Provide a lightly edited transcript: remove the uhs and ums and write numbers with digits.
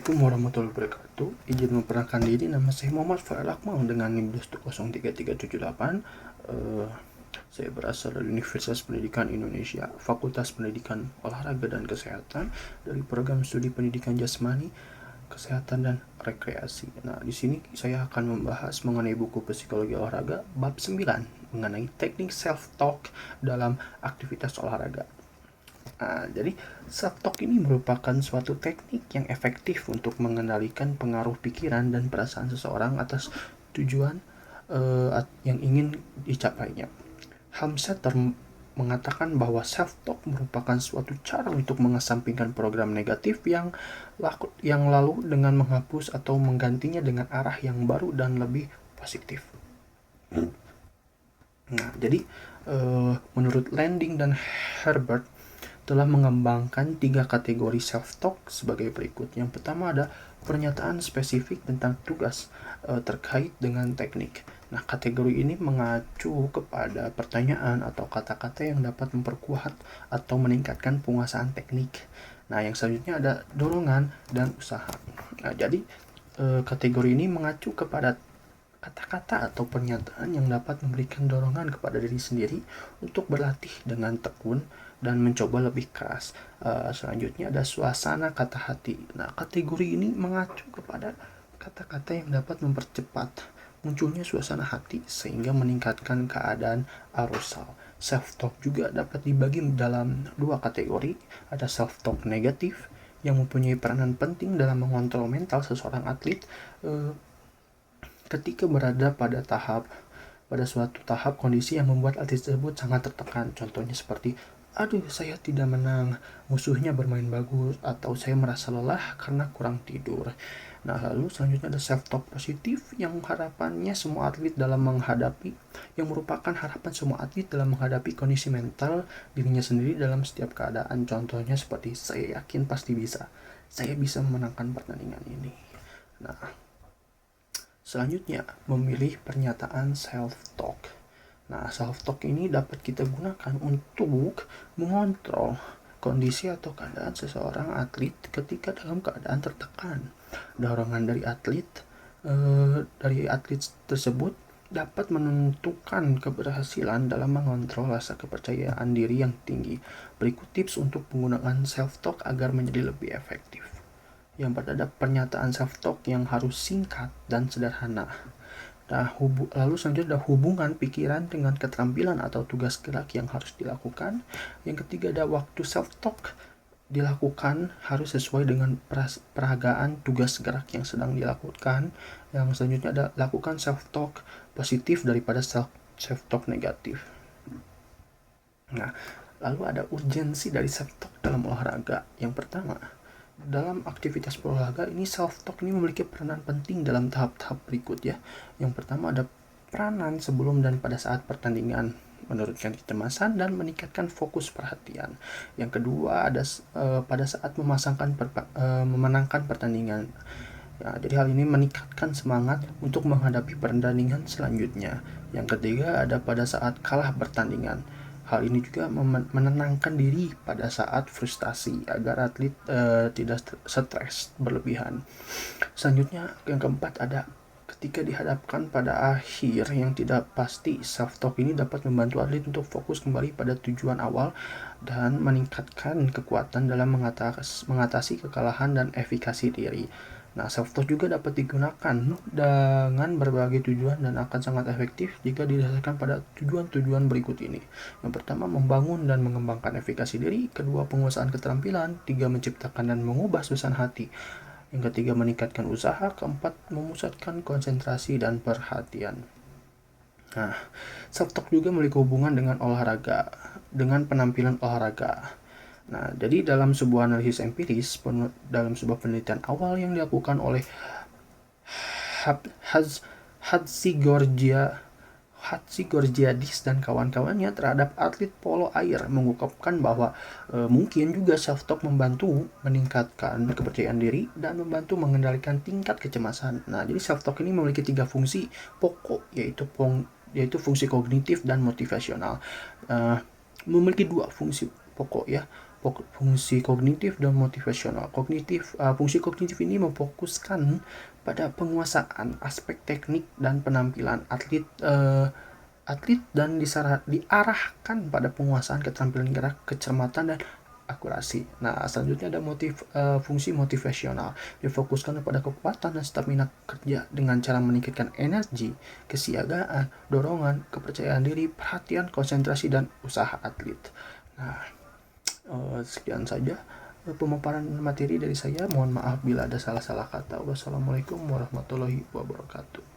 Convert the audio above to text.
Assalamualaikum warahmatullahi wabarakatuh. Izin memperkenalkan diri, nama saya Muhammad Farel Akmal dengan NIM 2103378. Saya berasal dari Universitas Pendidikan Indonesia, Fakultas Pendidikan Olahraga dan Kesehatan, dari program studi Pendidikan Jasmani, Kesehatan dan Rekreasi. Nah, di sini saya akan membahas mengenai buku Psikologi Olahraga bab 9 mengenai teknik self-talk dalam aktivitas olahraga. Jadi self-talk ini merupakan suatu teknik yang efektif untuk mengendalikan pengaruh pikiran dan perasaan seseorang atas tujuan yang ingin dicapainya. Hamsetter mengatakan bahwa self-talk merupakan suatu cara untuk mengesampingkan program negatif yang lalu dengan menghapus atau menggantinya dengan arah yang baru dan lebih positif. Nah, jadi menurut Landing dan Herbert telah mengembangkan 3 kategori self-talk sebagai berikut. Yang pertama ada pernyataan spesifik tentang tugas terkait dengan teknik. Nah, kategori ini mengacu kepada pertanyaan atau kata-kata yang dapat memperkuat atau meningkatkan penguasaan teknik. Nah, yang selanjutnya ada dorongan dan usaha. Nah, jadi kategori ini mengacu kepada kata-kata atau pernyataan yang dapat memberikan dorongan kepada diri sendiri untuk berlatih dengan tekun dan mencoba lebih keras. Selanjutnya ada suasana kata hati. Nah, kategori ini mengacu kepada kata-kata yang dapat mempercepat munculnya suasana hati sehingga meningkatkan keadaan arousal. Self-talk juga dapat dibagi dalam 2 kategori. Ada self-talk negatif yang mempunyai peranan penting dalam mengontrol mental seseorang atlet ketika berada pada suatu tahap kondisi yang membuat atlet tersebut sangat tertekan. Contohnya seperti, aduh saya tidak menang, musuhnya bermain bagus, atau saya merasa lelah karena kurang tidur. Nah, lalu selanjutnya ada self-talk positif yang merupakan harapan semua atlet dalam menghadapi kondisi mental dirinya sendiri dalam setiap keadaan. Contohnya seperti, saya yakin pasti bisa, saya bisa memenangkan pertandingan ini. Nah, selanjutnya, memilih pernyataan self-talk. Nah, self-talk ini dapat kita gunakan untuk mengontrol kondisi atau keadaan seseorang atlet ketika dalam keadaan tertekan. Dorongan dari atlet tersebut dapat menentukan keberhasilan dalam mengontrol rasa kepercayaan diri yang tinggi. Berikut tips untuk penggunaan self-talk agar menjadi lebih efektif. Yang pertama ada pernyataan self-talk yang harus singkat dan sederhana. Nah, lalu selanjutnya ada hubungan pikiran dengan keterampilan atau tugas gerak yang harus dilakukan. Yang ketiga ada waktu self-talk dilakukan harus sesuai dengan peragaan tugas gerak yang sedang dilakukan. Yang selanjutnya ada lakukan self-talk positif daripada self-talk negatif. Nah, lalu ada urgensi dari self-talk dalam olahraga. Yang pertama, dalam aktivitas berolahraga ini self-talk ini memiliki peranan penting dalam tahap-tahap berikut ya. Yang pertama ada peranan sebelum dan pada saat pertandingan, menurunkan kecemasan dan meningkatkan fokus perhatian. Yang kedua ada pada saat memenangkan pertandingan. Ya, jadi hal ini meningkatkan semangat untuk menghadapi pertandingan selanjutnya. Yang ketiga ada pada saat kalah pertandingan. Hal ini juga menenangkan diri pada saat frustasi agar atlet tidak stres berlebihan. Selanjutnya yang keempat ada ketika dihadapkan pada akhir yang tidak pasti. Self-talk ini dapat membantu atlet untuk fokus kembali pada tujuan awal dan meningkatkan kekuatan dalam mengatasi kekalahan dan efikasi diri. Nah, self-talk juga dapat digunakan dengan berbagai tujuan dan akan sangat efektif jika didasarkan pada tujuan-tujuan berikut ini. Yang pertama, membangun dan mengembangkan efikasi diri. Kedua, penguasaan keterampilan. Tiga, menciptakan dan mengubah suasana hati. Yang ketiga, meningkatkan usaha. Keempat, memusatkan konsentrasi dan perhatian. Nah, self-talk juga memiliki hubungan dengan olahraga, dengan penampilan olahraga. Nah, jadi dalam sebuah analisis empiris, dalam sebuah penelitian awal yang dilakukan oleh Hatzigorgiadis dan kawan-kawannya terhadap atlet polo air mengungkapkan bahwa mungkin juga self-talk membantu meningkatkan kepercayaan diri dan membantu mengendalikan tingkat kecemasan. Nah, jadi self-talk ini memiliki 3 fungsi pokok, yaitu fungsi kognitif dan motivasional. Memiliki 2 fungsi pokok ya. fungsi kognitif dan motivasional. Fungsi kognitif ini memfokuskan pada penguasaan aspek teknik dan penampilan atlet dan diarahkan pada penguasaan keterampilan gerak, kecermatan, dan akurasi. Nah, selanjutnya ada fungsi motivasional, difokuskan pada kekuatan dan stamina kerja dengan cara meningkatkan energi, kesiagaan, dorongan, kepercayaan diri, perhatian, konsentrasi, dan usaha atlet. Nah, sekian saja pemaparan materi dari saya. Mohon maaf bila ada salah-salah kata. Wassalamualaikum warahmatullahi wabarakatuh.